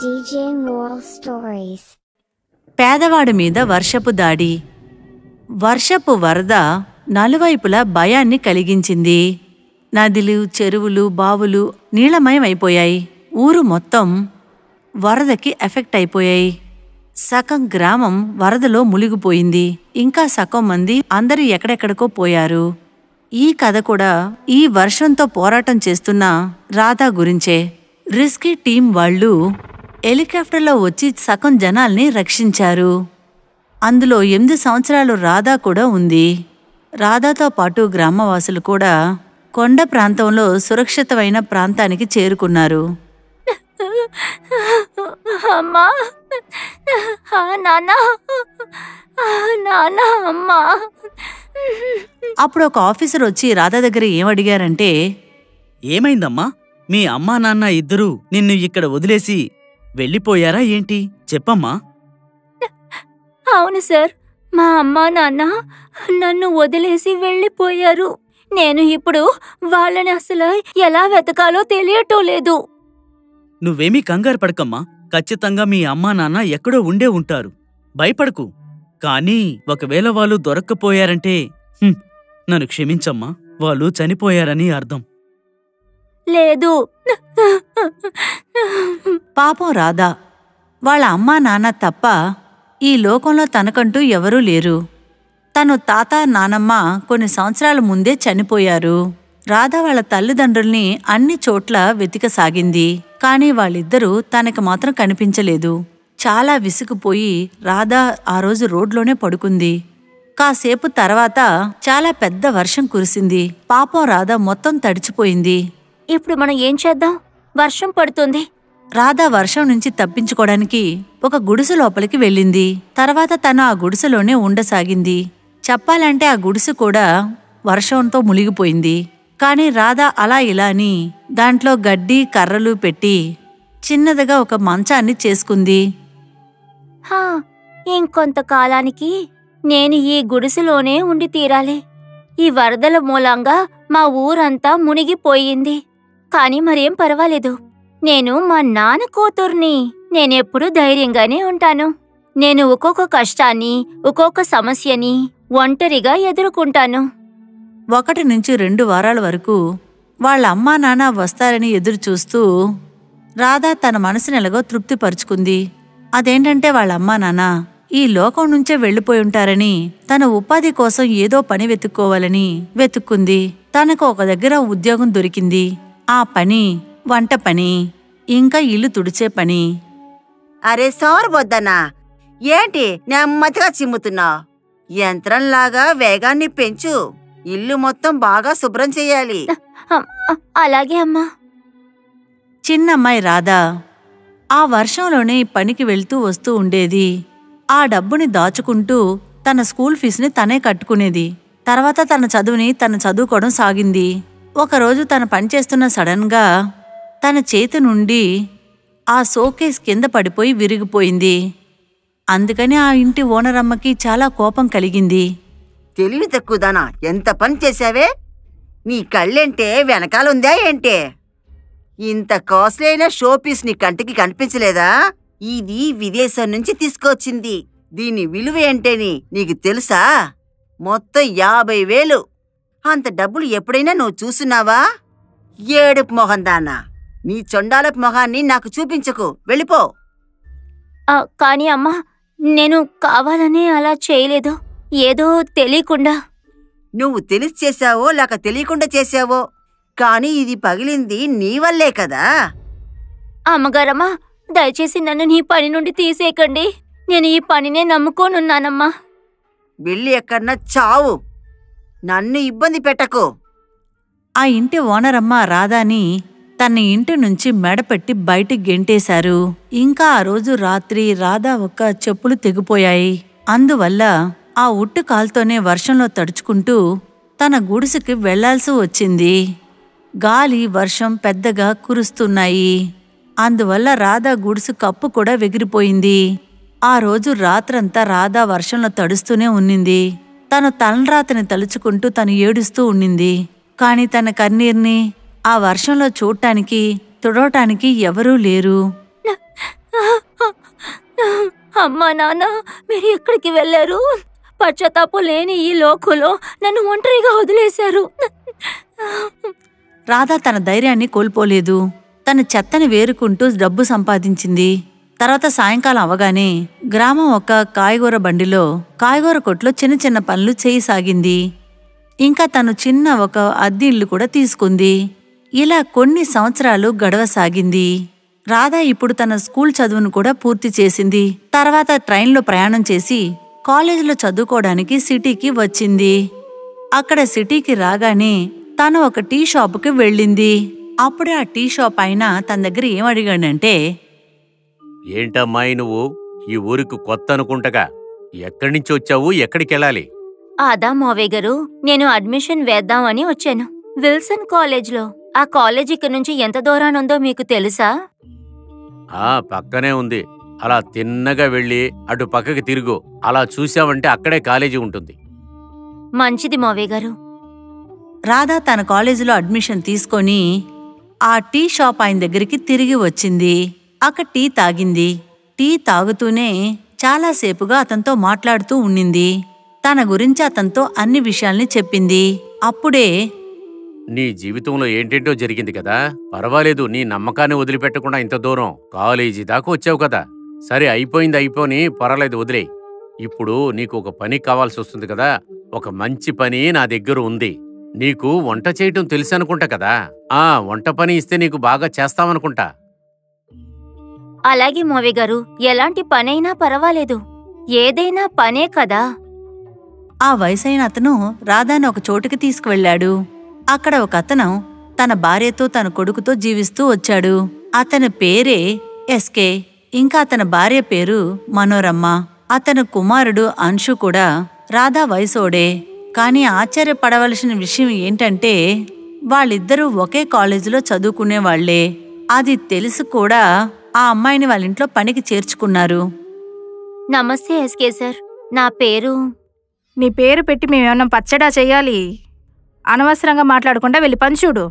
DJ Moral Stories. పేదవాడి మీద వర్షపు దాడి. వర్షపు వరద నలువైపులా భయాన్ని కలిగించింది. నదులు, చెరువులు, బావులు నీళ్లమయమైపోయాయి. ఊరు మొత్తం వరదకి ఎఫెక్ట్ అయిపోయాయి. సగం గ్రామం వరదలో మునిగిపోయింది. ఇంకా సగం మంది అందరూ ఎక్కడెక్కడికో పోయారు. ఈ కథ కూడా ఈ వర్షంతో పోరాటం చేస్తున్న రాధా గురించే. రెస్క్యూ టీం వాళ్ళు హెలికాప్టర్లో వచ్చి సగం జనాల్ని రక్షించారు. అందులో 8 సంవత్సరాలు రాధా కూడా ఉంది. రాధాతో పాటు గ్రామవాసులు కూడా కొండ ప్రాంతంలో సురక్షితమైన ప్రాంతానికి చేరుకున్నారు. అమ్మా, నాన్న, నాన్న, అమ్మా. అప్పుడు ఒక ఆఫీసర్ వచ్చి రాధా దగ్గర ఏమడిగారంటే, ఏమైందమ్మా? మీ అమ్మా నాన్న ఇద్దరూ నిన్ను ఇక్కడ వదిలేసి వెళ్ళిపోయారా ఏంటి? చెప్పమ్మా. అవును సార్, మా అమ్మా నాన్న నన్ను వదిలేసి వెళ్ళిపోయారు. నేను ఇప్పుడు వాళ్ళని అసలు ఎలా వెతకాలో తెలియటం లేదు. నువ్వేమీ కంగారు పడకమ్మా. ఖచ్చితంగా మీ అమ్మా నాన్న ఎక్కడో ఉండే ఉంటారు. భయపడకు. కానీ ఒకవేళ వాళ్ళు దొరక్కపోయారంటే నన్ను క్షమించమ్మా, వాళ్ళు చనిపోయారని అర్థం. లేదు. పాపం రాధా, వాళ్ళ అమ్మా నాన్న తప్ప ఈ లోకంలో తనకంటూ ఎవరూ లేరు. తను తాత, నానమ్మ కొన్ని సంవత్సరాల ముందే చనిపోయారు. రాధా వాళ్ళ తల్లిదండ్రుల్ని అన్ని చోట్ల వెతికసాగింది. కానీ వాళ్ళిద్దరూ తనకి మాత్రం కనిపించలేదు. చాలా విసుగుపోయి రాధా ఆ రోజు రోడ్లోనే పడుకుంది. కాసేపు తర్వాత చాలా పెద్ద వర్షం కురిసింది. పాపం రాధా మొత్తం తడిచిపోయింది. ఇప్పుడు మనం ఏం చేద్దాం? వర్షం పడుతుంది. రాధా వర్షం నుంచి తప్పించుకోవడానికి ఒక గుడిసె లోపలికి వెళ్ళింది. తర్వాత తను ఆ గుడిసెలోనే ఉండసాగింది. చెప్పాలంటే ఆ గుడిసె కూడా వర్షంతో మునిగిపోయింది. కాని రాధా అలా ఇలా అని దాంట్లో గడ్డి, కర్రలు పెట్టి చిన్నదిగా ఒక మంచాన్ని చేసుకుంది. ఇంకొంతకాలానికి నేను ఈ గుడిసెలోనే ఉండి తీరాలి. ఈ వరదల మూలంగా మా ఊరంతా మునిగిపోయింది. కాని మరేం పర్వాలేదు, నేను మా నాన్న కూతుర్ని. నేనెప్పుడు ధైర్యంగానే ఉంటాను. నేను ఒక్కొక్క కష్టాన్ని, ఒక్కొక్క సమస్యని ఒంటరిగా ఎదుర్కొంటాను. 1 నుంచి 2 వారాల వరకు వాళ్ళ అమ్మా నాన్న వస్తారని ఎదురుచూస్తూ రాధా తన మనసునెలాగో తృప్తిపరుచుకుంది. అదేంటంటే వాళ్ళ అమ్మా నాన్న ఈ లోకం నుంచే వెళ్ళిపోయి ఉంటారని, తన ఉపాధి కోసం ఏదో పని వెతుక్కోవాలని వెతుక్కుంది. తనకు ఒక దగ్గర ఉద్యోగం దొరికింది. ఆ పని వంట పని, ఇంకా ఇల్లు తుడిచే పని. అరే సోరబొద్దనా, ఏంటి నెమ్మదిగా చిమ్ముతున్నావు? యంత్రంలాగా వేగాన్ని పెంచు. ఇల్లు మొత్తం బాగా శుభ్రం చెయ్యాలి. అలాగే అమ్మా. చిన్నమ్మాయి రాధా ఆ వర్షంలోనే పనికి వెళ్తూ వస్తూ ఉండేది. ఆ డబ్బుని దాచుకుంటూ తన స్కూల్ ఫీజుని తనే కట్టుకునేది. తర్వాత తన చదువుని తను చదువుకోవడం సాగింది. ఒకరోజు తను పనిచేస్తున్న సడన్గా తన చేతి నుండి ఆ షోకేస్ కింద పడిపోయి విరిగిపోయింది. అందుకని ఆ ఇంటి ఓనరమ్మకి చాలా కోపం కలిగింది. తెలివి తక్కువదానా, ఎంత పని చేశావే? నీ కళ్ళేంటే వెనకాలుందా ఏంటే? ఇంత కాస్ట్లీ అయిన షోపీస్ నీ కంటికి కనిపించలేదా? ఇది విదేశం నుంచి తీసుకొచ్చింది. దీని విలువ ఏంటని నీకు తెలుసా? మొత్తం 50,000. అంత డబ్బులు ఎప్పుడైనా నువ్వు చూసున్నావా? ఏడుపు మొహం దానా, నీ చొండాలపు మొహాన్ని నాకు చూపించకు, వెళ్ళిపో. కాని అమ్మా, నేను కావాలనే అలా చేయలేదు. ఏదో తెలియకుండా. నువ్వు తెలిసి చేశావో లేక తెలియకుండా చేశావో, కాని ఇది పగిలింది నీ వల్లే కదా. అమ్మగారమ్మా, దయచేసి నన్ను నీ పని నుండి తీసేయకండి. నేను ఈ పనినే నమ్ముకోనున్నానమ్మా. వెళ్ళి ఎక్కడన్నా చావు, నన్ను ఇబ్బంది పెట్టకు. ఆ ఇంటి ఓనరమ్మ రాధాని తన ఇంటి నుంచి మెడపెట్టి బయటికి గెంటేశారు. ఇంకా ఆ రోజు రాత్రి రాధా ఒక్క చెప్పులు తెగిపోయాయి. అందువల్ల ఆ ఉట్టు కాలుతోనే వర్షంలో తడుచుకుంటూ తన గుడిసెకి వెళ్లాల్సి వచ్చింది. గాలి, వర్షం పెద్దగా కురుస్తున్నాయి. అందువల్ల రాధా గుడిసె కప్పు కూడా ఎగిరిపోయింది. ఆ రోజు రాత్రంతా రాధా వర్షంలో తడుస్తూనే ఉన్నింది. తన తలరాతని తలుచుకుంటూ తను ఏడుస్తూ ఉన్నింది. కాని తన కన్నీర్ని ఆ వర్షంలో చూడటానికి, తుడవటానికి ఎవరూ లేరు. అమ్మా నాన్న మీరు ఎక్కడికి వెళ్ళారు? పశ్చాత్తాపం లేని ఈ లోకంలో నన్ను ఒంటరిగా వదిలేశారు. రాధ తన ధైర్యాన్ని కోల్పోలేదు. తన చెత్తని వేరుకుంటూ డబ్బు సంపాదించింది. తర్వాత సాయంకాలం అవగానే గ్రామం ఒక కాయగూర బండిలో కాయగూర కొట్లో చిన్న చిన్న పనులు చేయసాగింది. ఇంకా తను చిన్న ఒక అద్దె ఇల్లు కూడా తీసుకుంది. ఇలా కొన్ని సంవత్సరాలు గడవసాగింది. రాధ ఇప్పుడు తన స్కూల్ చదువును కూడా పూర్తి చేసింది. తర్వాత ట్రైన్లో ప్రయాణం చేసి కాలేజీలో చదువుకోవడానికి సిటీకి వచ్చింది. అక్కడ సిటీకి రాగానే తను ఒక టీ షాపుకి వెళ్ళింది. అప్పుడే ఆ టీ షాప్ ఆయన తన దగ్గర ఏమడిగాడంటే, ఏంటమ్మాయి నువ్వు ఈ ఊరికి కొత్త అనుకుంటగా, ఎక్కడి నుంచి వచ్చావు, ఎక్కడికెళ్ళాలి? అదా మావయ్య గారు, నేను అడ్మిషన్ వేద్దామని వచ్చాను విల్సన్ కాలేజ్లో. ఆ కాలేజ్ ఇక్కడ నుంచి ఎంత దూరానుందో మీకు తెలుసా? పక్కనే ఉంది. అలా తిన్నగా వెళ్ళి అటు పక్కకి తిరుగు. అలా చూసావంటే అక్కడే కాలేజీ ఉంటుంది. మంచిది మావయ్య గారు. రాధ తన కాలేజీలో అడ్మిషన్ తీసుకొని ఆ టీ షాప్ ఆయన దగ్గరికి తిరిగి వచ్చింది. అక్కడ టీ తాగింది. టీ తాగుతూనే చాలాసేపుగా అతనితో మాట్లాడుతూ ఉండింది. తన గురించి అతనితో అన్ని విషయాల్ని చెప్పింది. అప్పుడే, నీ జీవితంలో ఏంటేంటో జరిగింది కదా, పర్వాలేదు, నీ నమ్మకాన్ని వదిలిపెట్టకుండా ఇంత దూరం కాలేజీ దాకా వచ్చావు కదా. సరే, అయిపోయింది, పర్వాలేదు, వదిలే. ఇప్పుడు నీకు ఒక పని కావాల్సి వస్తుంది కదా. ఒక మంచి పని నా దగ్గర ఉంది. నీకు వంట చేయటం తెలుసనుకుంటా కదా. వంట పని ఇస్తే నీకు బాగా చేస్తావనుకుంటా. అలాగే మావయ్య గారు, ఎలాంటి పనైనా పర్వాలేదు, ఏదైనా పనే కదా. ఆ వయసైన అతను రాధాని ఒక చోటుకి తీసుకువెళ్లాడు. అక్కడ ఒక అతను తన భార్యతో తన కొడుకుతో జీవిస్తూ వచ్చాడు. అతని పేరే ఎస్కే. ఇంకా అతని భార్య పేరు మనోరమ్మ. అతని కుమారుడు అంశు కూడా రాధా వయసోడే. కాని ఆశ్చర్యపడవలసిన విషయం ఏంటంటే వాళ్ళిద్దరూ ఒకే కాలేజీలో చదువుకునేవాళ్లే. అది తెలుసు కూడా ఆ అమ్మాయిని వాళ్ళింట్లో పనికి చేర్చుకున్నారు. నమస్తే ఎస్కే సార్, నా పేరు. నీ పేరు పెట్టి మేమేమన్నా పచ్చడా చెయ్యాలి? అనవసరంగా మాట్లాడకుండా వెళ్ళి పని చూడు.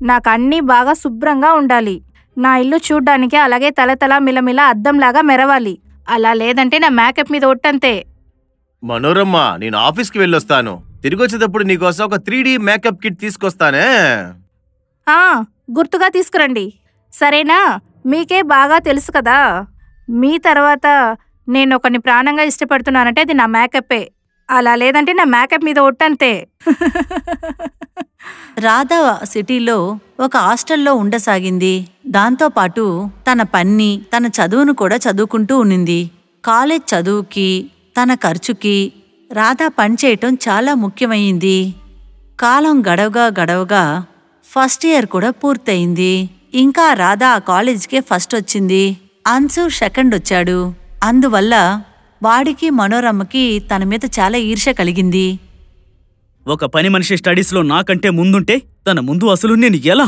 నాకు అన్నీ బాగా శుభ్రంగా ఉండాలి. నా ఇల్లు చూడ్డానికి అలాగే తలతల మిలమిల అద్దంలాగా మెరవాలి. అలా లేదంటే నా మేకప్ మీద ఒట్టంతే. మనోరమ్మ, నేను ఆఫీస్కి వెళ్ళొస్తాను. తిరిగొచ్చేటప్పుడు నీకోసం ఒక 3D మేకప్ కిట్ తీసుకొస్తానే. గుర్తుగా తీసుకురండి, సరేనా? మీకే బాగా తెలుసు కదా. మీ తర్వాత నేను ఒకరిని ప్రాణంగా ఇష్టపడుతున్నానంటే అది నా మేకప్పే. అలా లేదంటే నా మేకప్ మీద ఒట్టంతే. రాధా సిటీలో ఒక హాస్టల్లో ఉండసాగింది. దాంతోపాటు తన పన్ని, తన చదువును కూడా చదువుకుంటూ ఉన్నింది. కాలేజ్ చదువుకి, తన ఖర్చుకి రాధా పనిచేయటం చాలా ముఖ్యమైంది. కాలం గడవగా ఫస్ట్ ఇయర్ కూడా పూర్తయింది. ఇంకా రాధా ఆ కాలేజ్కే ఫస్ట్ వచ్చింది. అన్సు సెకండ్ వచ్చాడు. అందువల్ల వాడికి మనోరమ్మకి తన మీద చాలా ఈర్ష్య కలిగింది. ఒక పని మనిషి స్టడీస్లో నాకంటే ముందుంటే తన ముందు అసలు నేను ఎలా?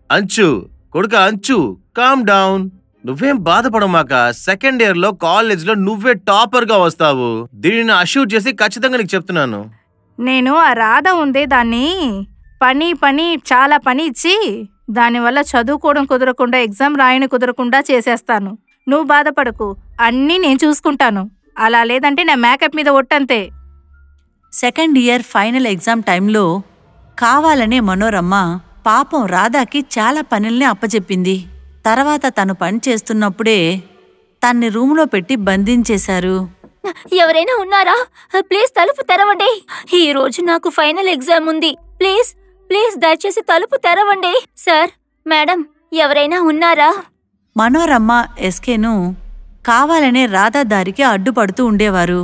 అంచు, కొడుక అంచు, కామ్ డౌన్. నువ్వేం బాధపడమాక. సెకండ్ ఇయర్ లో కాలేజ్ లో నువ్వే టాపర్ గా వస్తావు. దీనిని అష్యూర్ చేసి ఖచ్చితంగా నీకు చెప్తున్నాను. నేను ఆ రాధ ఉందే దాన్ని పని చాలా పని ఇచ్చి దానివల్ల చదువుకోవడం కుదరకుండా, ఎగ్జామ్ రాయని కుదరకుండా చేసేస్తాను. నువ్వు బాధపడకు, అన్నీ నేను చూసుకుంటాను. అలా లేదంటే నా మేకప్ మీద ఒట్టంతే. సెకండ్ ఇయర్ ఫైనల్ ఎగ్జామ్ టైంలో కావాలనే మనోరమ్మ పాపం రాధాకి చాలా పనుల్ని అప్పచెప్పింది. తర్వాత తను పని చేస్తున్నప్పుడే తన్ని రూములో పెట్టి బంధించేశారు. ఎవరైనా ఉన్నారా? ప్లీజ్ తలుపు తెరవండి. ఈ రోజు నాకు ఫైనల్ ఎగ్జామ్ ఉంది. ప్లీజ్ దయచేసి తలుపు తెరవండి. సార్, మేడం, ఎవరైనా ఉన్నారా? మనోరమ్మ ఎస్కేను కావాలనే రాధా దారికి అడ్డుపడుతూ ఉండేవారు.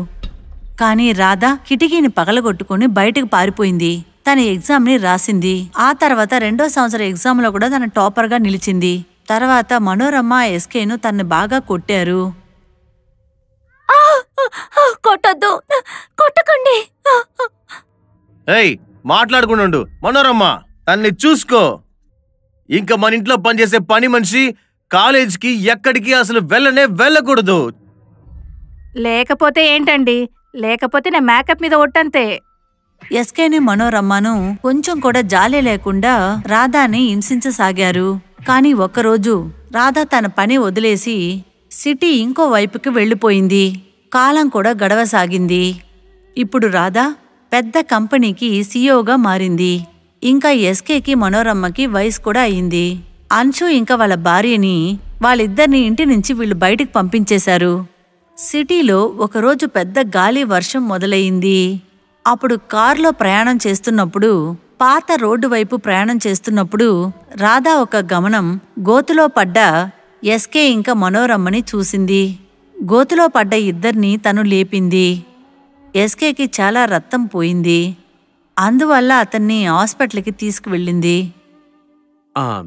కాని రాధా కిటికీని పగలగొట్టుకుని బయటకు పారిపోయింది. తన ఎగ్జామ్ని రాసింది. ఆ తర్వాత 2వ సంవత్సరం ఎగ్జామ్లో కూడా తన టాపర్గా నిలిచింది. తర్వాత మనోరమ్మ ఎస్కేను తన్ని బాగా కొట్టారు. కొట్టొద్దు, కొట్టకండి. ఏయ్, మాట్లాడుకుండు. మనోరమ్మ, తన్ని చూసుకో. ఇంకా మన ఇంట్లో పనిచేసే పని మనిషి కాలేజ్కి ఎక్కడికి అసలు వెళ్ళకూడదు. లేకపోతే ఏంటండి? లేకపోతే నా మేకప్ మీద ఒట్టంతే. ఎస్కేని మనోరమ్మను కొంచెం కూడా జాలే లేకుండా రాధాని హింసించసాగారు. కాని ఒక్కరోజు రాధా తన పని వదిలేసి సిటీ ఇంకో వైపుకి వెళ్ళిపోయింది. కాలం కూడా గడవసాగింది. ఇప్పుడు రాధా పెద్ద కంపెనీకి సీఈఓగా మారింది. ఇంకా ఎస్కేకి మనోరమ్మకి వయసు కూడా అయింది. అంశు ఇంకా వాళ్ళ భార్యని వాళ్ళిద్దరిని ఇంటి నుంచి వీళ్ళు బయటికి పంపించేశారు. సిటీలో ఒకరోజు పెద్ద గాలి వర్షం మొదలయింది. అప్పుడు కారులో ప్రయాణం చేస్తున్నప్పుడు, పాత రోడ్డు వైపు ప్రయాణం చేస్తున్నప్పుడు రాధా ఒక గమనం గోతులో పడ్డ ఎస్కే ఇంకా మనోరమ్మని చూసింది. గోతులో పడ్డ ఇద్దరినీ తను లేపింది. ఎస్కేకి చాలా రక్తం పోయింది. అందువల్ల అతన్ని హాస్పిటల్కి తీసుకువెళ్ళింది.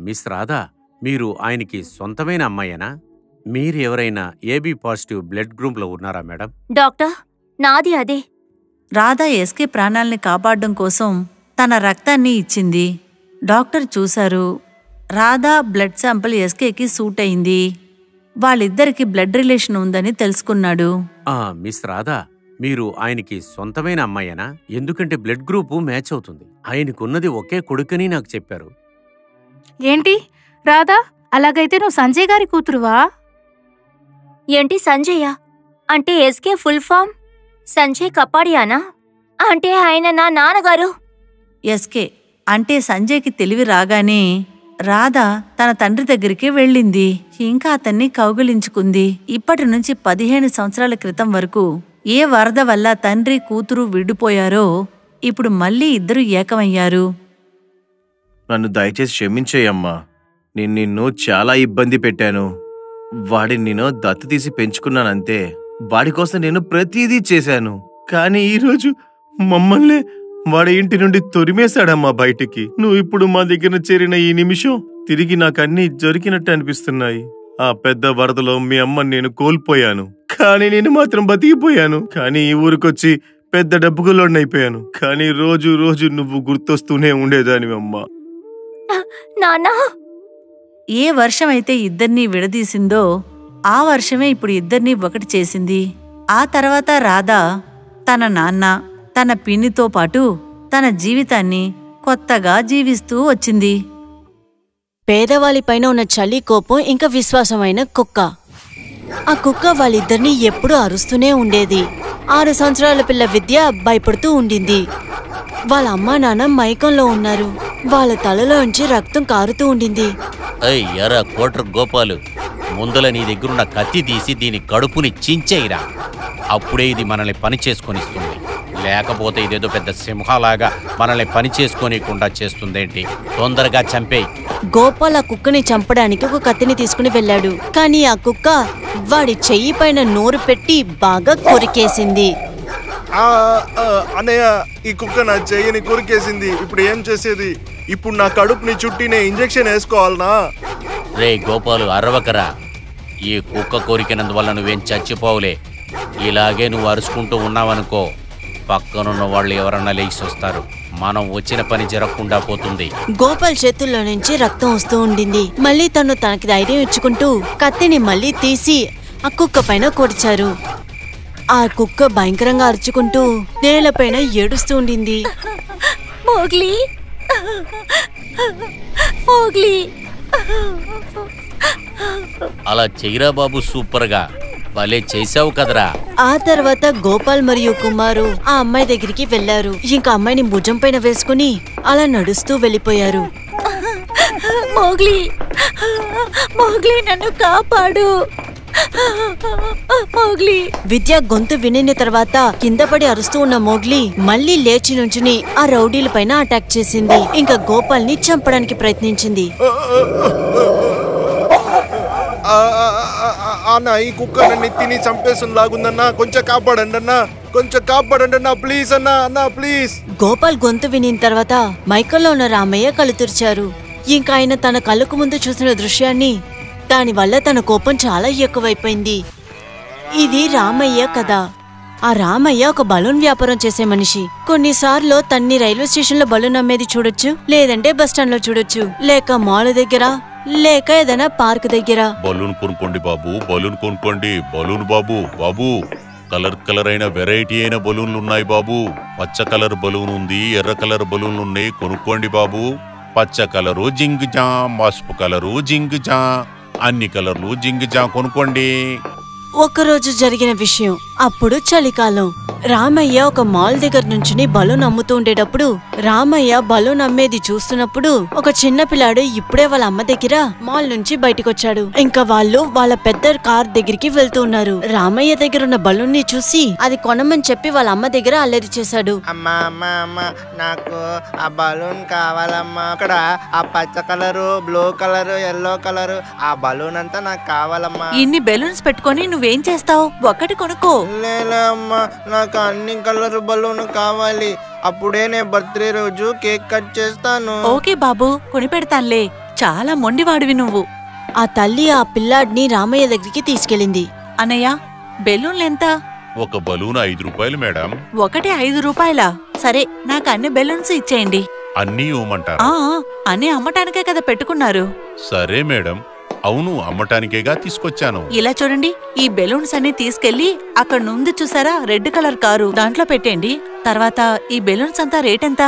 మిస్ రాధా, మీరు ఆయనకి సొంతమైన అమ్మాయేనా? మీరు ఎవరైనా ఏబీ పాజిటివ్ బ్లడ్ గ్రూప్లో ఉన్నారా మేడం? డాక్టర్, నాది అదే. రాధా ఎస్కే ప్రాణాల్ని కాపాడడం కోసం తన రక్తాన్ని ఇచ్చింది. డాక్టర్ చూశారు. రాధా బ్లడ్ శాంపిల్ ఎస్కేకి సూట్ అయింది. వాళ్ళిద్దరికి బ్లడ్ రిలేషన్ ఉందని తెలుసుకున్నాడు. మిస్ రాధా, మీరు ఆయనకి సొంతమైన అమ్మాయేనా? ఎందుకంటే బ్లడ్ గ్రూపు మ్యాచ్ అవుతుంది. ఆయనకున్నది ఒకే కొడుకని నాకు చెప్పారు. ఏంటి రాధా, అలాగైతే నువ్వు సంజయ్ గారి కూతురువా? ఏంటి సంజయ్య అంటే? ఎస్కే ఫుల్ ఫామ్ సంజయ్ కపాడియానా? అంటే ఆయన నా నాన్నగారు. ఎస్కే అంటే సంజయ్కి తెలివి రాగానే రాధా తన తండ్రి దగ్గరికి వెళ్ళింది. ఇంకా అతన్ని కౌగిలించుకుంది. ఇప్పటి నుంచి 15 సంవత్సరాల క్రితం వరకు ఏ వరద వల్ల తండ్రి కూతురు విడిపోయారో ఇప్పుడు మళ్ళీ ఇద్దరు ఏకమయ్యారు. నన్ను దయచేసి క్షమించేయమ్మా. నేను నిన్ను చాలా ఇబ్బంది పెట్టాను. వాడిని నేను దత్తు తీసి పెంచుకున్నానంతే. వాడి కోసం నేను ప్రతిదీ చేశాను. కానీ ఈరోజు మమ్మల్ని వాడి ఇంటి నుండి తొరిమేశాడమ్మా బయటికి. నువ్వు ఇప్పుడు మా దగ్గర చేరిన ఈ నిమిషం తిరిగి నాకన్నీ జరిగినట్టు అనిపిస్తున్నాయి. ఆ పెద్ద వరదలో మీ అమ్మని నేను కోల్పోయాను, కానీ నేను మాత్రం బతికిపోయాను. కానీ ఈ ఊరికొచ్చి పెద్ద డబ్బుగులోనైపోయాను. కానీ రోజు రోజు నువ్వు గుర్తొస్తూనే ఉండేదానివమ్మా. నాన్నా, ఏ వర్షమైతే ఇద్దరినీ విడదీసిందో ఆ వర్షమే ఇప్పుడు ఇద్దరినీ ఒకటి చేసింది. ఆ తర్వాత రాధా తన నాన్న, తన పిన్నితో పాటు తన జీవితాన్ని కొత్తగా జీవిస్తూ వచ్చింది. పేదవాళ్ళపైన ఉన్న చలి, కోపం ఇంకా విశ్వాసమైన కుక్క. ఆ కుక్క వాళ్ళిద్దరినీ ఎప్పుడూ అరుస్తూనే ఉండేది. 6 సంవత్సరాల పిల్ల విద్య భయపడుతూ ఉండింది. వాళ్ళ అమ్మా నాన్న మైకంలో ఉన్నారు. వాళ్ళ తలలోంచి రక్తం కారుతూ ఉండింది. ఎరా కోటర్ గోపాలు, ముందల నీ దగ్గరున్న కత్తి తీసి దీని కడుపుని చించేయిరా. అప్పుడే ఇది మనల్ని పని చేసుకొనిస్తుంది. లేకపోతే ఇదేదో పెద్ద సింహాలాగా మనల్ని పని చేసుకోనీయకుండా చేస్తుందేంటి? తొందరగా చంపేయి. గోపాల్ ఆ కుక్కని చంపడానికి ఒక కత్తిని తీసుకుని వెళ్ళాడు. కానీ ఆ కుక్క వాడి చెయ్యి పైన నోరు పెట్టి బాగా కొరికేసింది. అన్నయ్య, ఈ కుక్క నా చెయ్యిని కొరికేసింది. ఇప్పుడు ఏం చేసేది? ఇప్పుడు నా కడుపుని చుట్టినే ఇంజెక్షన్ వేసుకోవాలనా? రే గోపాలు, అరవకరా. ఈ కుక్క కొరికినందువల్ల నువ్వేం చచ్చిపోవులే. ఇలాగే నువ్వు అరుచుకుంటూ ఉన్నావనుకో, పక్కనున్న వాళ్ళు ఎవరన్నా లేచి వస్తారు. మనం వచ్చిన పని జరగకుండా పోతుంది. గోపాల్ చేతుల్లో నుంచి రక్తం వస్తూ ఉండింది. మళ్ళీ తనకి ధైర్యం ఇచ్చుకుంటూ కత్తిని మళ్ళీ తీసి ఆ కుక్క పైన కొడిచారు. ఆ కుక్క భయంకరంగా అరుచుకుంటూ నేలపైన ఏడుస్తూ ఉండింది. Mowgli, Mowgli. అలా చెయ్యరా బాబు, సూపర్గా భలే చేసావు కదరా. ఆ తర్వాత గోపాల్ మరియు కుమారు ఆ అమ్మాయి దగ్గరికి వెళ్లారు. ఇంకా అమ్మాయిని భుజం పైన వేసుకుని అలా నడుస్తూ వెళ్ళిపోయారు. మోగ్లీ, మోగ్లీ, నన్ను కాపాడు. మోగ్లీ. విద్య గొంతు వినిన తర్వాత కింద పడి అరుస్తూ ఉన్న మోగ్లీ మళ్ళీ లేచి నుంచుని ఆ రౌడీల పైన అటాక్ చేసింది. ఇంకా గోపాల్ ని చంపడానికి ప్రయత్నించింది. అన్న, ఈ కుక్క నన్ను తిని చంపేస్తుంది లాగుందన్నా. కొంచెం కాపాడండి అన్నా, కొంచెం కాపాడండి అన్నా, ప్లీజ్ అన్నా, అన్నా ప్లీజ్. గోపాల్ గొంతు వినిన తర్వాత మైకల్లో ఉన్న రామయ్య కళ్ళు తెరిచారు. ఇంకా ఆయన తన కళ్ళకు ముందు చూసిన దృశ్యాన్ని, దానివల్ల తన కోపం చాలా ఎక్కువైపోయింది. ఇది రామయ్య కథ. ఆ రామయ్య ఒక బలూన్ వ్యాపారం చేసే మనిషి. కొన్నిసార్లు తన్ని రైల్వే స్టేషన్ లో బలూన్ అమ్మేది చూడొచ్చు, లేదంటే బస్టాండ్ లో చూడొచ్చు, లేక మాల్ దగ్గర, లేక ఏదైనా పార్క్ దగ్గర. బలూన్ కొనుక్కోండి బాబు, బలూన్ కొనుక్కోండి. బలూన్ బాబు, బాబు కలర్ అయిన వెరైటీ అయిన బలూన్లు ఉన్నాయి బాబు. పచ్చ కలర్ బలూన్ ఉంది, ఎర్ర కలర్ బలూన్లు ఉన్నాయి, కొనుక్కోండి బాబు. పచ్చ కలరు జింగ్ జా, పసుపు కలరు జింగ్ జా, అన్ని కలర్లు జింగిజా కొనుక్కోండి. ఒకరోజు జరిగిన విషయం. అప్పుడు చలికాలం. రామయ్య ఒక మాల్ దగ్గర నుంచుని బలూన్ అమ్ముతూ ఉండేటప్పుడు రామయ్య బలూన్ అమ్మేది చూస్తున్నప్పుడు ఒక చిన్న పిల్లాడు ఇప్పుడే వాళ్ళ అమ్మ దగ్గర మాల్ నుంచి బయటకొచ్చాడు. ఇంకా వాళ్ళు వాళ్ళ పెద్ద కార్ దగ్గరికి వెళ్తూ ఉన్నారు. రామయ్య దగ్గర ఉన్న బలూన్ ని చూసి అది కొనమని చెప్పి వాళ్ళ అమ్మ దగ్గర అల్లరి చేశాడు. అమ్మా అమ్మా అమ్మా, నాకు ఆ బలూన్ కావాలమ్మా. అక్కడ ఆ పచ్చ colour, blue colour, yellow colour, ఆ బలూన్ అంతా నాకు కావాలమ్మా. ఇన్ని బెలూన్స్ పెట్టుకొని నువ్వేం చేస్తావు? ఒకటి కొనుక్కో. లేలే అమ్మా, నాకు అన్ని కలర్ బలూన్ కావాలి. అప్పుడే నేను బర్త్డే రోజు కేక్ కట్ చేస్తాను. ఓకే బాబు, కొనిపెడతాన్లే. చాలా మొండివాడివి నువ్వు. ఆ తల్లి ఆ పిల్లాడిని రామయ్య దగ్గరికి తీసుకెళ్ళింది. అన్నయ్య, బెలూన్లెంత? ఒక బలూన్ 5 రూపాయలు మేడం. ఒకటి 5 రూపాయలా? సరే, నాకు అన్ని బెలూన్స్ ఇచ్చేయండి. అన్నీ ఇవ్వమంటారా? అన్ని అమ్మటానికే కదా పెట్టుకున్నారు. సరే మేడం. అవును, అమ్మటానికేగా తీసుకొచ్చాను. ఇలా చూడండి, ఈ బెలూన్స్ అన్ని తీసుకెళ్లి అక్కడ నుండి చూసారా రెడ్ కలర్ కారు, దాంట్లో పెట్టండి. తర్వాత ఈ బెలూన్స్ అంతా రేట్ ఎంత?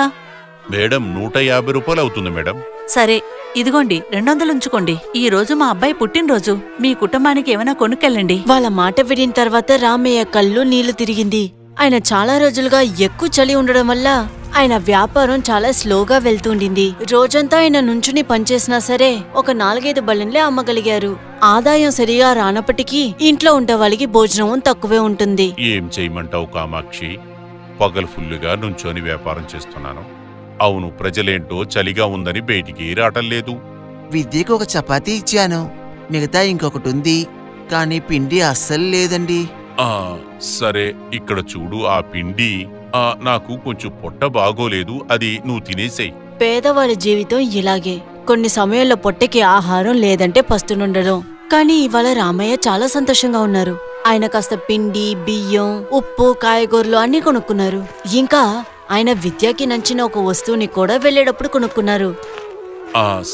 మేడం 150 రూపాయలు అవుతుంది మేడం. సరే, ఇదిగోండి 200 ఉంచుకోండి. ఈ రోజు మా అబ్బాయి పుట్టినరోజు, మీ కుటుంబానికి ఏమైనా కొనుక్కెళ్ళండి. వాళ్ళ మాట విడిన తర్వాత రామయ్య కళ్ళు నీళ్లు తిరిగింది. ఆయన చాలా రోజులుగా ఎక్కువ చలి ఉండడం వల్ల ఆయన వ్యాపారం చాలా స్లోగా వెళ్తుండింది. రోజంతా ఆయన నుంచుని పనిచేసినా సరే ఒక 4-5 బళ్ళన్లే అమ్మగలిగారు. ఆదాయం సరిగా రానప్పటికీ ఇంట్లో ఉండే వాళ్ళకి భోజనం తక్కువే ఉంటుంది. ఏం చేయమంటావు కామాక్షి? పగలు ఫుల్లుగా నుంచొని వ్యాపారం చేస్తున్నాను. అవును, ప్రజలేంటో చలిగా ఉందని బయటికి రావటం లేదు. విద్యకు ఒక చపాతీ ఇచ్చాను, మిగతా ఇంకొకటి ఉంది, కానీ పిండి అస్సలు లేదండి. సరే, ఇక్కడ చూడు ఆ పిండి. నాకు కొంచెం పొట్ట బాగోలేదు, అది నువ్వు తినేసేయ్. పేదవాడి జీవితం ఇలాగే. కొన్ని సమయాల్లో పొట్టకి ఆహారం లేదంటే పస్తునుండడం. కానీ ఇవాళ రామయ్య చాలా సంతోషంగా ఉన్నారు. ఆయన కాస్త పిండి, బియ్యం, ఉప్పు, కాయగూరలు అన్ని కొనుక్కున్నారు. ఇంకా ఆయన విద్యకి నచ్చిన ఒక వస్తువుని కూడా వెళ్ళేటప్పుడు కొనుక్కున్నారు.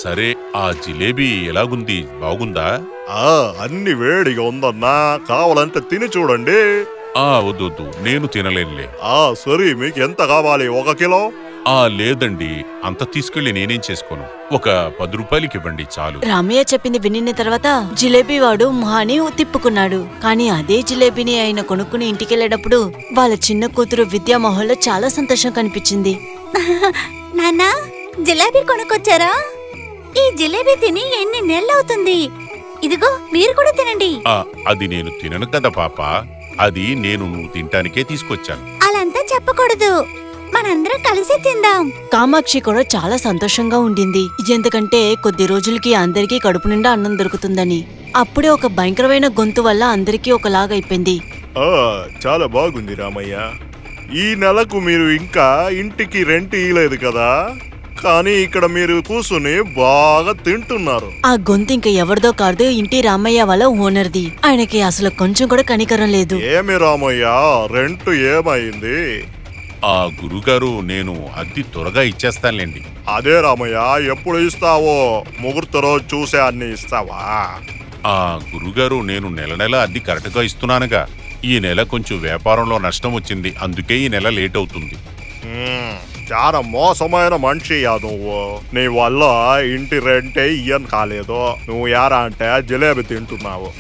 సరే, ఆ జిలేబీ ఎలాగుంది? బాగుందా? అన్ని వేడిగా ఉందన్నా, కావాలంటే తిని చూడండి. వద్దు, నేను తినలేనులే. సరే, మీకు ఎంత కావాలి? 1 కిలో? లేదండి, అంత తీసుకెళ్లి నేనేం చేసుకోను. ఒక 10 రూపాయలకి ఇవ్వండి చాలు. రామయ్య చెప్పింది వినిన తర్వాత జిలేబీ వాడు మొహాని తిప్పుకున్నాడు. కానీ అదే జిలేబీని ఆయన కొనుక్కుని ఇంటికెళ్లేటప్పుడు వాళ్ళ చిన్న కూతురు విద్యా మొహంలో చాలా సంతోషం కనిపించింది. నాన్నా, జిలేబీ కొనుక్కొచ్చారా? ఈ జిలేబీ తిని ఎన్ని నెలలవుతుంది. ఇదిగో, మీరు కూడా తినండి. అది నేను తినను కదా పాప, అది నువ్వు తింటానికే తీసుకొచ్చాను. అలంతా చెప్పకూడదు, మనందరం కలిసి తిందాం. కామాక్షి కూడా చాలా సంతోషంగా ఉండింది. ఎందుకంటే కొద్ది రోజులకి అందరికీ కడుపు నిండా అన్నం దొరుకుతుందని. అప్పుడే ఒక భయంకరమైన గొంతు వల్ల అందరికీ ఒకలాగైపోయింది. చాలా బాగుంది రామయ్య. ఈ నెలకు మీరు ఇంకా ఇంటికి రెంట్ ఇయ్యలేదు కదా, కానీ ఇక్కడ మీరు కూర్చుని బాగా తింటున్నారు. ఆ గొంతు ఇంకా ఎవరిదో కాదు, ఇంటి రామయ్య వాళ్ళ ఓనర్ది. ఆయనకి అసలు కొంచెం కూడా కనికరం లేదు. ఏమి రామయ్య, రెంట్ ఏమైంది? గురుగారు, నేను అద్దె త్వరగా ఇచ్చేస్తానులేండి. అదే రామయ్య, ఎప్పుడు ఇస్తావో? ముహూర్త రోజు చూసే అన్ని ఇస్తావా? గురుగారు, నేను నెల అద్దె కరెక్ట్గా ఇస్తున్నానుగా. ఈ నెల కొంచెం వ్యాపారంలో నష్టం వచ్చింది, అందుకే ఈ నెల లేట్ అవుతుంది. చాలా మోసమైన మనిషి నువ్వు. నీ వల్ల ఇంటి రెంటే ఇయ్యను కాలేదు. నువ్వు యారా అంటే జిలేబీ తింటున్నావు.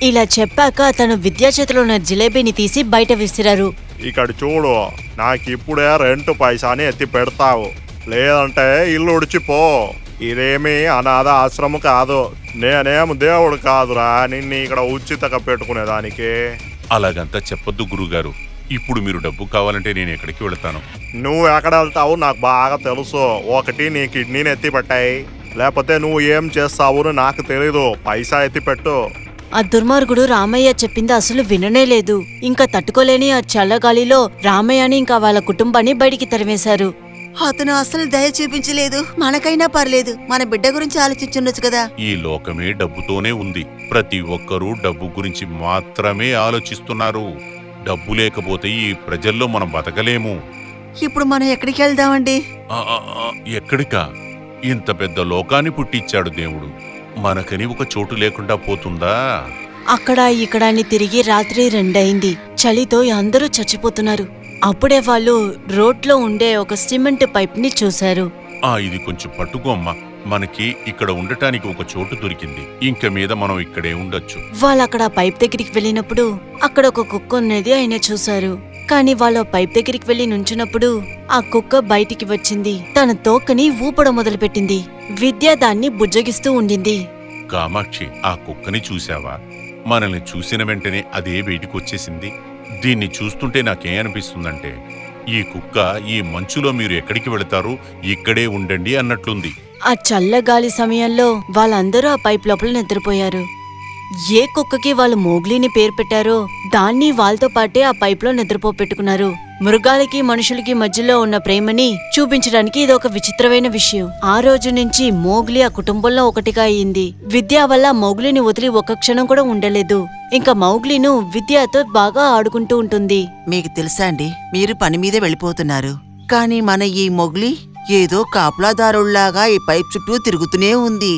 ఇలా చెప్పాక తను విద్యా చేతిలో ఉన్న జిలేబీని తీసి బయట విసిరారు. ఇక్కడ చూడు, నాకు ఇప్పుడే రెంట్ పైసాని ఎత్తి పెడతావు, లేదంటే ఇల్లు ఉడిచిపో. ఇదేమీ అనాథ ఆశ్రమం కాదు, నేనేం దేవుడు కాదురా నిన్ను ఇక్కడ ఉచితంగా పెట్టుకునేదానికి. అలాగంతా చెప్పొద్దు గురుగారు. ఇప్పుడు మీరు డబ్బు కావాలంటే నేను ఎక్కడికి వెళతాను? నువ్వు ఎక్కడ వెళ్తావు నాకు బాగా తెలుసు. ఒకటి నీ కిడ్నీని ఎత్తి పెట్టాయి, లేకపోతే నువ్వు ఏం చేస్తావు నాకు తెలీదు. పైసా ఎత్తి పెట్టు. ఆ దుర్మార్గుడు రామయ్య చెప్పింది అసలు విననే లేదు. ఇంకా తట్టుకోలేని ఆ చల్లగాలిలో రామయ్యని ఇంకా వాళ్ళ కుటుంబాన్ని బయటికి తరిమేశారు. అతను అసలు దయ చూపించలేదు. మనకైనా పర్లేదు, మన బిడ్డ గురించి ఆలోచించుండొచ్చు కదా. ఈ లోకమే డబ్బుతోనే ఉంది. ప్రతి ఒక్కరూ డబ్బు గురించి మాత్రమే ఆలోచిస్తున్నారు. డబ్బు లేకపోతే ఈ ప్రజల్లో మనం బతకలేము. ఇప్పుడు మనం ఎక్కడికి వెళ్దామండి? ఎక్కడికా? ఇంత పెద్ద లోకాన్ని పుట్టించాడు దేవుడు, మనకని ఒక చోటు లేకుండా పోతుందా? అక్కడ ఇక్కడ తిరిగి రాత్రి 2 అయింది. చలితో అందరూ చచ్చిపోతున్నారు. అప్పుడే వాళ్ళు రోడ్లో ఉండే ఒక సిమెంట్ పైప్ ని చూశారు. ఇది కొంచెం పట్టుకో అమ్మా. మనకి ఇక్కడ ఉండటానికి ఒక చోటు దొరికింది. ఇంక మీద మనం ఇక్కడే ఉండొచ్చు. వాళ్ళక్కడ పైప్ దగ్గరికి వెళ్ళినప్పుడు అక్కడ ఒక కుక్క ఉన్నది ఆయన చూశారు. కాని వాళ్ళ పైప్ దగ్గరికి వెళ్లి నుంచున్నప్పుడు ఆ కుక్క బయటికి వచ్చింది. తన తోకని ఊపడం మొదలుపెట్టింది. విద్య దాన్ని బుజ్జగిస్తూ ఉండింది. కామాక్షి, ఆ కుక్కని చూశావా? మనల్ని చూసిన వెంటనే అదే బయటికొచ్చేసింది. దీన్ని చూస్తుంటే నాకేం అనిపిస్తుందంటే, ఈ కుక్క ఈ మంచులో మీరు ఎక్కడికి వెళతారు, ఇక్కడే ఉండండి అన్నట్లుంది. ఆ చల్లగాలి సమయంలో వాళ్ళందరూ ఆ పైప్ లోపల నిద్రపోయారు. ఏ కుక్కకి వాళ్ళు మోగ్లీని పేరు పెట్టారో దాన్ని వాళ్ళతో పాటే ఆ పైప్లో నిద్రపోపెట్టుకున్నారు. మృగాలకి మనుషులకి మధ్యలో ఉన్న ప్రేమని చూపించడానికి ఇదొక విచిత్రమైన విషయం. ఆ రోజు నుంచి మోగ్లీ ఆ కుటుంబంలో ఒకటిగా అయింది. విద్య వల్ల మౌగ్లీని వదిలి ఒక్క క్షణం కూడా ఉండలేదు. ఇంకా మౌగ్లీను విద్యతో బాగా ఆడుకుంటూ ఉంటుంది. మీకు తెలుసా అండి, మీరు పని మీదే వెళ్ళిపోతున్నారు, కానీ మన ఈ మొగ్లీ ఏదో కాపలాదారుళ్లాగా ఈ పైప్ చుట్టూ తిరుగుతూనే ఉంది.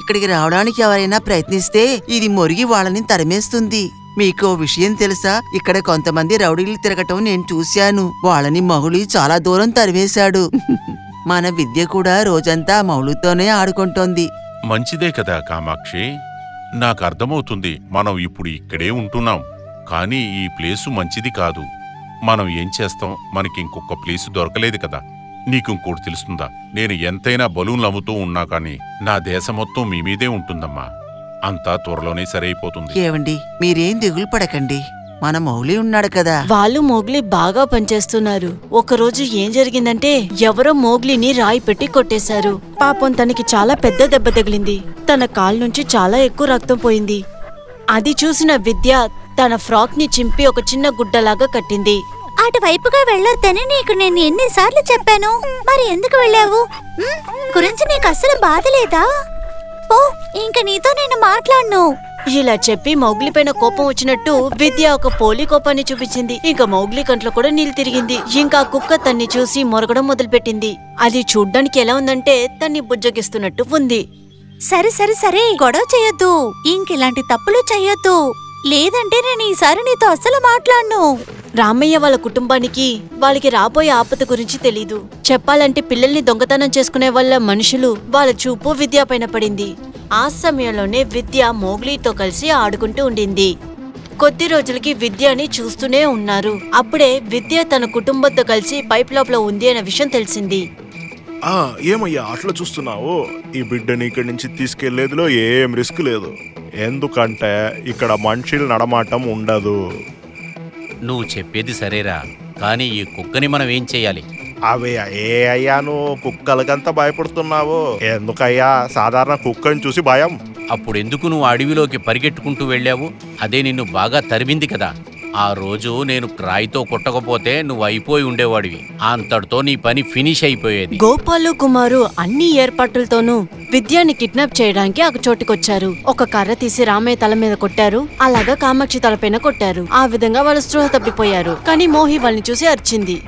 ఇక్కడికి రావడానికి ఎవరైనా ప్రయత్నిస్తే ఇది మొరిగి వాళ్ళని తరిమేస్తుంది. మీకో విషయం తెలుసా, ఇక్కడ కొంతమంది రౌడీలు తిరగటం నేను చూశాను. వాళ్ళని మౌలి చాలా దూరం తరివేశాడు. మన విద్య కూడా రోజంతా మౌలుతోనే ఆడుకుంటోంది. మంచిదే కదా కామాక్షి, నాకు అర్థమవుతుంది. మనం ఇప్పుడు ఇక్కడే ఉంటున్నాం, కానీ ఈ ప్లేసు మంచిది కాదు. మనం ఏం చేస్తాం, మనకి ఇంకొక ప్లేసు దొరకలేదు కదా. నీకు ఇంకోటి తెలుస్తుందా, నేను ఎంతైనా బలూన్లు అమ్ముతూ ఉన్నా కానీ నా దేశం మొత్తం మీ మీదే ఉంటుందమ్మా. అంతా త్వరలోనే సరైపోతుంది. ఏవండి, మీరేం దిగులు పడకండి, మన మౌలి ఉన్నాడు కదా. వాళ్ళు మోగ్లీ బాగా పనిచేస్తున్నారు. ఒకరోజు ఏం జరిగిందంటే ఎవరో మోగ్లీని రాయి పెట్టి కొట్టేశారు. పాపం తనకి చాలా పెద్ద దెబ్బ తగిలింది. తన కాలు నుంచి చాలా ఎక్కువ రక్తం పోయింది. అది చూసిన విద్య తన ఫ్రాక్ ని చింపి ఒక చిన్న గుడ్డలాగా కట్టింది. అటువైపుగా వెళ్ళొద్దని నీకు నేను ఎన్నిసార్లు చెప్పాను, మరి ఎందుకు వెళ్ళావు? గురించి నీకు అస్సలు బాధ లేదా? ఓ, ఇంక నీతో నేను మాట్లాడను. ఇలా చెప్పి మౌగ్లీ పైన కోపం వచ్చినట్టు విద్య ఒక పోలి కోపాన్ని చూపించింది. ఇంకా మౌగ్లీ కంట్లో కూడా నీళ్ళు తిరిగింది. ఇంకా కుక్క తన్ని చూసి మొరగడం మొదలుపెట్టింది. అది చూడ్డానికి ఎలా ఉందంటే తన్ని బుజ్జగిస్తున్నట్టు ఉంది. సరే సరే సరే, గొడవ చెయ్యొద్దు, ఇంకిలాంటి తప్పులు చెయ్యొద్దు, లేదంటే నేను ఈసారి నీతో అస్సలు మాట్లాడను. రామయ్య వాళ్ళ కుటుంబానికి వాళ్ళకి రాబోయే ఆపద గురించి తెలీదు. చెప్పాలంటే పిల్లల్ని దొంగతనం చేసుకునే వాళ్ళ మనుషులు వాళ్ళ చూపు విద్య పైన పడింది. ఆ సమయంలోనే విద్య మోగ్లీతో కలిసి ఆడుకుంటూ ఉండింది. కొద్ది రోజులకి విద్యని చూస్తూనే ఉన్నారు. అప్పుడే విద్య తన కుటుంబంతో కలిసి పైప్ లోపల ఉంది అనే విషయం తెలిసింది. ఏమయ్యా అట్లా చూస్తున్నావు? ఈ బిడ్డని ఇక్కడి నుంచి తీసుకెళ్లేదిలో ఏం రిస్క్ లేదు, ఎందుకంటే ఇక్కడ మనుషులు నడమాటం ఉండదు. నువ్వు చెప్పేది సరేరా, కానీ ఈ కుక్కని మనం ఏం చెయ్యాలి? అవే ఏ అయ్యా, నువ్వు కుక్కలకంతా భయపడుతున్నావు ఎందుకయ్యా? సాధారణ కుక్కని చూసి భయం. అప్పుడెందుకు నువ్వు అడవిలోకి పరిగెట్టుకుంటూ వెళ్ళావు? అదే నిన్ను బాగా తరిమింది కదా. ఆ రోజు నేను రాయితో కొట్టకపోతే నువ్వు అయిపోయి ఉండేవాడివి. అంతటితో నీ పని ఫినిష్ అయిపోయేది. గోపాలు కుమారు అన్ని ఏర్పాట్లతోనూ విద్యాని కిడ్నాప్ చేయడానికి ఆ చోటుకొచ్చారు. ఒక కర్ర తీసి రామయ్య తల మీద కొట్టారు. అలాగా కామాక్షి తలపైన కొట్టారు. ఆ విధంగా వాళ్ళు స్పృహ తప్పిపోయారు. కానీ మోహి వాళ్ళని చూసి అరిచింది.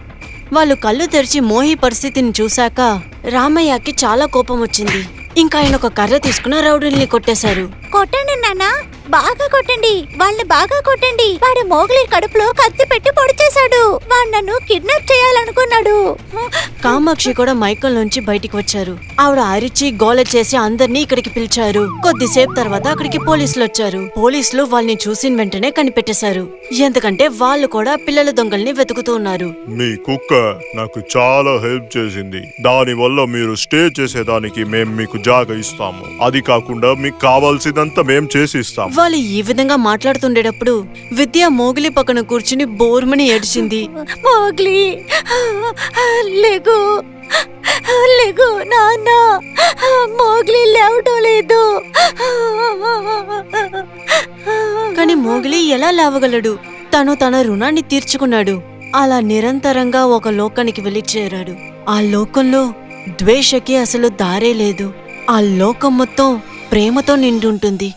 వాళ్ళు కళ్ళు తెరిచి మోహి పరిస్థితిని చూశాక రామయ్యకి చాలా కోపం వచ్చింది. ఇంకా ఆయన ఒక కర్ర తీసుకున్న రౌడీల్ని కొట్టేశారు. కొట్టండి నాన్న, బాగా కొట్టండి, వాళ్ళని బాగా కొట్టండి. వాడు మోగ్లీ కడుపులో కత్తి పెట్టి పొడి చేశాడు. వాడు నన్ను కిడ్నాప్ చేయాలనుకున్నాడు. కామాక్షి కూడా మైకల్ నుంచి బయటికి వచ్చారు. ఆవిడ అరిచి గోల చేసి అందరినీ ఇక్కడికి పిలిచారు. కొద్దిసేపు తర్వాత అక్కడికి పోలీసులు వచ్చారు. పోలీసులు వాళ్ళని చూసిన వెంటనే కనిపెట్టేశారు. ఎందుకంటే వాళ్ళు కూడా పిల్లల దొంగల్ని వెతుకుతూ ఉన్నారు. మీ కుక్క నాకు చాలా హెల్ప్ చేసింది. దాని వల్ల మీరు స్టే చేసేదానికి మేము మీకు జాగా ఇస్తాము. అది కాకుండా మీకు కావాల్సిందంతా మేము చేసి ఇస్తాము. వాళ్ళు ఈ విధంగా మాట్లాడుతుండేటప్పుడు విద్య మోగ్లీ పక్కన కూర్చుని బోర్మని ఏడ్చింది. మోగ్లీ, లేగు లేగు నాన్న, మోగ్లీ లేవటం లేదు. కానీ మోగ్లీ ఎలా లేవగలడు? తను తన రుణాన్ని తీర్చుకున్నాడు. అలా నిరంతరంగా ఒక లోకానికి వెళ్లి చేరాడు. ఆ లోకంలో ద్వేషకి అసలు దారే లేదు. ఆ లోకం మొత్తం ప్రేమతో నిండుంటుంది.